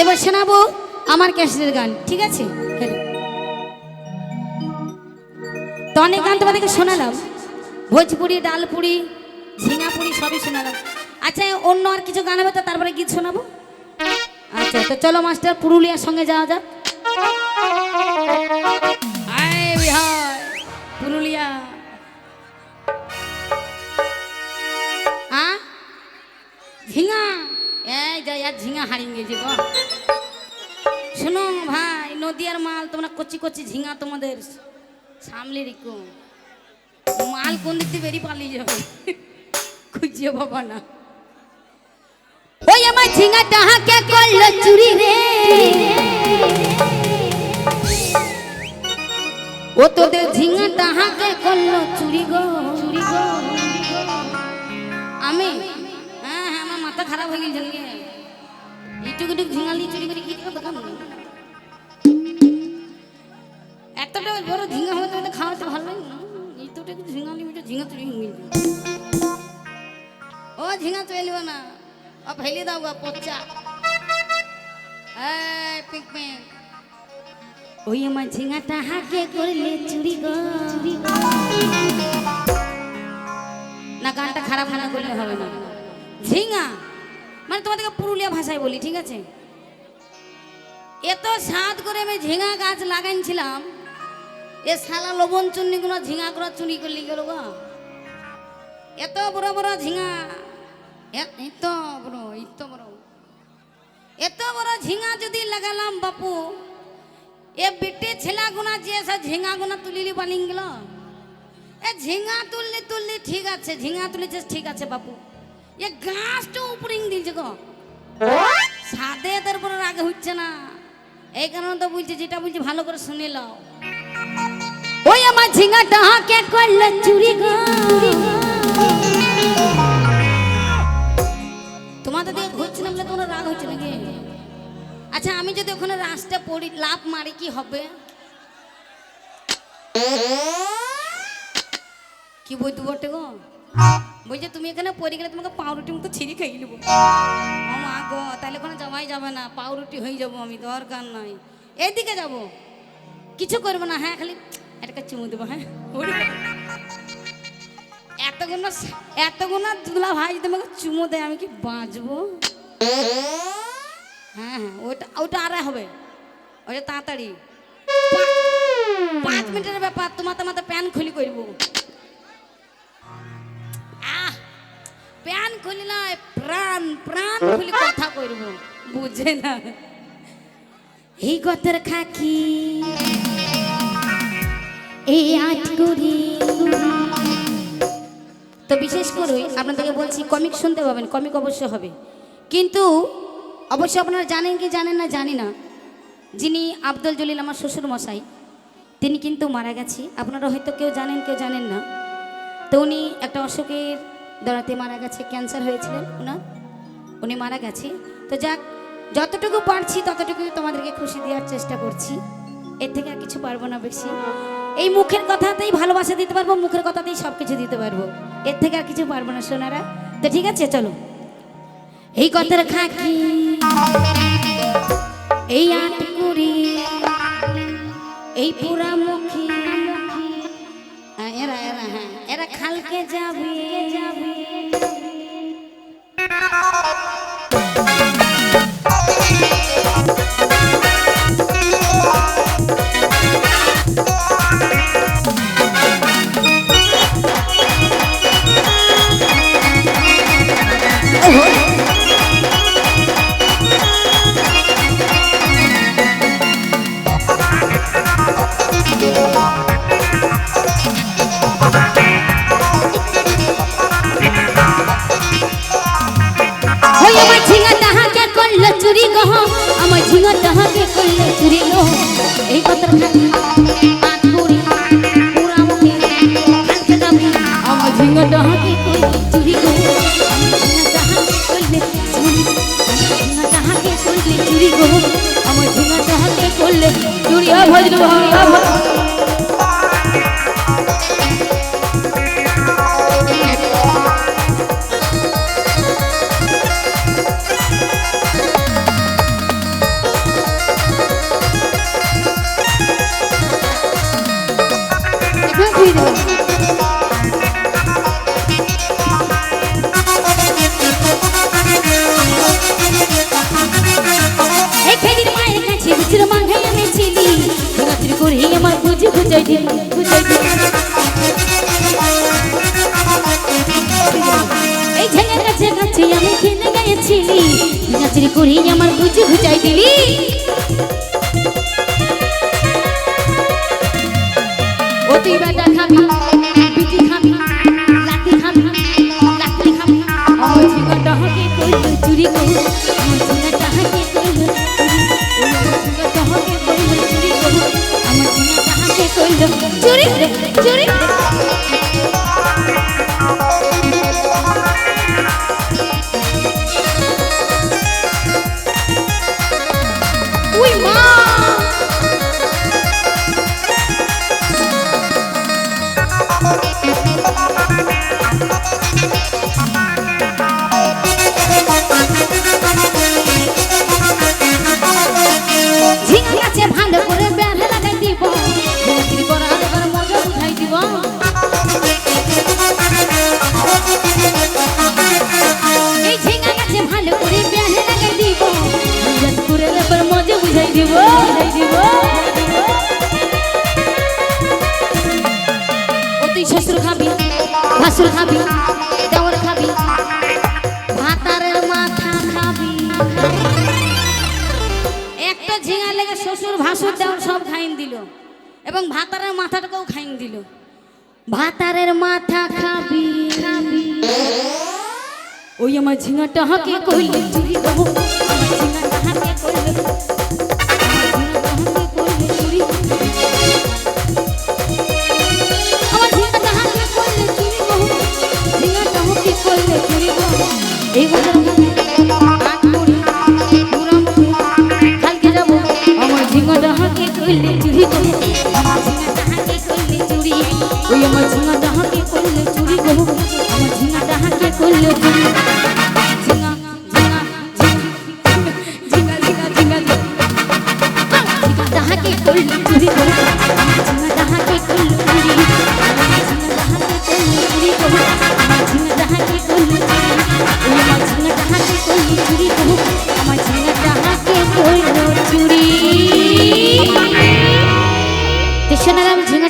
এবার শোনাবো আমার ক্যাসেটের গান, ঠিক আছে? তো অনেক গান তোমাদেরকে শোনালাম, ভোজপুরি, ডালপুরি, ঝিঙাপুরি সবই শোনালাম। আচ্ছা অন্য আর কিছু গান হবে তো তারপরে গীত শোনাবো। আচ্ছা তো চলো মাস্টার, পুরুলিয়ার সঙ্গে যাওয়া যাক। আয় বিহার পুরুলিয়া। হ্যাঁ ঝিঙা, এই যা यार ঝিঙা হারিয়ে গেছে গো। শোনো ভাই, নদিয়ার মাল তোমরা কচি কচি ঝিঙা তোমাদের সামলে রেখো। মাল কোন দিক দিয়ে বেরিয়ে পালিয়ে যাবে খুঁজিয়ে বাবা না। ওই আমার ঝিঙা তাহাকে করলো চুরি রে, ও তোদের ঝিঙা তাহাকে করলো চুরি গো, চুরি গো। আমি হ্যাঁ হ্যাঁ আমার মাথা খারাপ হয়ে গেছে, ইটুক ইটুক ঝিঙালি চুরি করে কি দেখাবো? এতটা বড় ঝিঙা হলে তো খাওয়াতে ভালো লাগে না। ইটুক ঝিঙালি ঝিঙা চুরি হয়ে গেছে। ও ঝিঙা চলবে না, ও ফেলে দাও গা পচা। এই পিক পিক, ওই আমার ঝিঙাটা হাকে করলে চুরি গো, চুরি গো। না গানটা খারাপ না করলে হবে না। ঝিঙা মানে তোমাদেরকে পুরুলিয়া ভাষায় বলি, ঠিক আছে? এত স্বাদ করে আমি ঝিঙা গাছ লাগাইছিলাম, এ শালা লবণ চুন্নি গুলো ঝিঙা গুলো চুরি করলি গেল গো। এত বড় বড় ঝিঙা, এত বড় এত বড় এত বড় ঝিঙা যদি লাগালাম বাপু, এ বিটে ছেলা গুনা যে সব ঝিঙা গুনা তুলিলি বানিয়ে গেল। এ ঝিঙা তুললি তুললি ঠিক আছে, ঝিঙা তুলেছিস ঠিক আছে বাপু, এ গাছটা উপরিং দিয়েছে গো। সাদে এদের পরে আগে হচ্ছে না, এই কারণে তো বলছি, যেটা বলছি ভালো করে শুনে নাও। ওই আমার ঝিঙাটা হাকে করলে চুরি গো। তোমাদের দিয়ে ঘুরছি না বলে তোমার রাগ হচ্ছে নাকি? আচ্ছা আমি যদি ওখানে রাস্তায় পড়ি, লাভ মারি, কি হবে? কি বইতে বটে গো, বলছে তুমি এখানে পড়ে গেলে তোমাকে পাউরুটি মতো ছিঁড়ি খাইয়ে নেবো। ও মা গো, তাহলে কোনো যাওয়াই যাবে না, পাউরুটি হয়ে যাবো আমি, দরকার নাই। এইদিকে যাবো, কিছু করবো না, হ্যাঁ খালি একটা চুমু দেবো। হ্যাঁ এতগুলো দুলা ভাই তোমাকে চুমু দেয়, আমি কি বাঁচবো? হ্যাঁ হ্যাঁ ওটা ওটা আর হবে, ওটা তাড়াতাড়ি 5 মিনিটের ব্যাপার। তোমার প্যান খুলি করবো। প্যান খুলি না, প্রাণ প্রাণ খুলি কথা করব, বুঝে না? এই গতের খাকি এই আট করি। তো বিশেষ করে আপনাদেরকে বলছি, কমিক শুনতে পাবেন, কমিক অবশ্যই হবে, কিন্তু অবশ্যই আপনারা জানেন কি জানেন না জানি না, যিনি আব্দুল জলিল আমার শ্বশুর মশাই, তিনি কিন্তু মারা গেছে। আপনারা হয়তো কেউ জানেন কেউ জানেন না। তো উনি একটা অসুখের দরাতে মারা গেছে, ক্যান্সার হয়েছিলেন ওনার, উনি মারা গেছে। তো যাক, যতটুকু পারছি ততটুকু তোমাদেরকে খুশি দেওয়ার চেষ্টা করছি, এর থেকে আর কিছু পারবো না বেশি। এই মুখের কথাতেই ভালোবাসা দিতে পারবো, মুখের কথাতেই সব কিছু দিতে পারবো, এর থেকে আর কিছু পারবো না সোনারা। তো ঠিক আছে চলো। এই কথার খাকি এই আট কুড়ি এই পুরা মুখী, এরা এরা হ্যাঁ এরা খালকে যাবে যাবে। চুরি গো আমার ঝিঙা তাহাকে করলে চুরি গো। এই কথার খাকি আট কুড়ি পুরা মুখে খালকে যাবে, আমার ঝিঙা তাহাকে করলে চুরি গো। আমার ঝিঙা তাহাকে করলে চুরি, ঝিঙা তাহাকে করলে চুরি গো। আমার ঝিঙা তাহাকে করলে চুরি। ভজল ঘুচাই দিলি ঘুচাই দিলি এই ঝিঙা গাছে গাছে আমি খেলে গেছিলি নাচরি করি আমার বুঝি ঘুচাই দিলি ও তুই বেটা খাবি বিটি খাবি লাঠি খাবি লাঠি খাবি আমার ঝিঙাটা হাতে কইলো চুরি গো আমার ঝিঙাটা হাতে কইলো ঝিঙাটা হাতে কইলো চুরি গো আমার ঝিঙাটা হাতে কইলো চুরি চুরি উই মা শ্বশুর খাবি ভাসুর খাবি দেওয়ার খাবি ভাতারের মাথা খাবি একটা ঝিঙা লেগে শ্বশুর ভাসুর দেওয়ার সব খাইন দিল এবং ভাতারের মাথাটাকেও খাইন দিল ভাতারের মাথা খাবি খাবি ওই আমার ঝিঙাটা হাকে কইলে চুরি দেবো আমার ঝিঙাটা হাকে কইলে কালকে যাবো আমার ঝিঙাটা হাঁকে করলে চুরি করবো আমার ঝিঙাটা হাঁকে করলে চুরি ওই আমার ঝিঙাটা হাঁকে করলে চুরি করবো আমার ঝিঙাটা হাঁকে করলে চুরি